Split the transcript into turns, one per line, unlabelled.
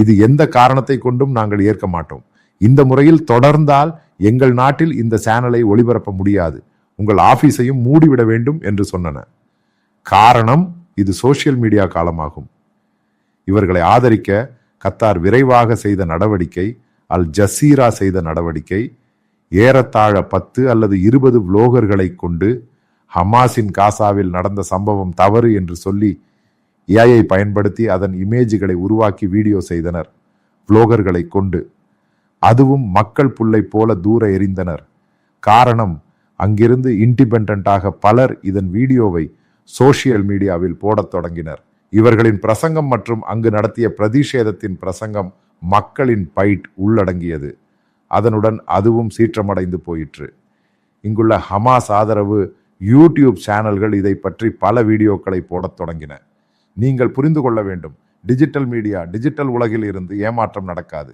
இது எந்த காரணத்தை கொண்டும் நாங்கள் ஏற்க மாட்டோம். இந்த முறையில் தொடர்ந்தால் எங்கள் நாட்டில் இந்த சேனலை ஒளிபரப்ப முடியாது, உங்கள் ஆபீஸையும் மூடிவிட வேண்டும் என்று சொன்னன. காரணம், இது சோசியல் மீடியா காலமாகும். இவர்களை ஆதரிக்க கத்தார் விரைவாக செய்த நடவடிக்கை, அல் ஜசீரா செய்த நடவடிக்கை, ஏறத்தாழ 10 அல்லது 20 புளோகர்களை கொண்டு ஹமாஸின் காசாவில் நடந்த சம்பவம் தவறு என்று சொல்லி ஏஐ பயன்படுத்தி அதன் இமேஜ்களை உருவாக்கி வீடியோ செய்தனர். புளோகர்களை கொண்டு, அதுவும் மக்கள் புல்லை போல தூர எறிந்தனர். காரணம், அங்கிருந்து இண்டிபெண்டாக பலர் இதன் வீடியோவை சோசியல் மீடியாவில் போடத் தொடங்கினர். இவர்களின் பிரசங்கம் மற்றும் அங்கு நடத்திய பிரதிஷேதத்தின் பிரசங்கம் மக்களின் பைட் உள்ளடங்கியது. அதனுடன் அதுவும் சீற்றமடைந்து போயிற்று. இங்குள்ள ஹமாஸ் ஆதரவு யூடியூப் சேனல்கள் இதை பற்றி பல வீடியோக்களை போடத் தொடங்கின. நீங்கள் புரிந்து கொள்ள வேண்டும், டிஜிட்டல் மீடியா, டிஜிட்டல் உலகில் இருந்து ஏமாற்றம் நடக்காது.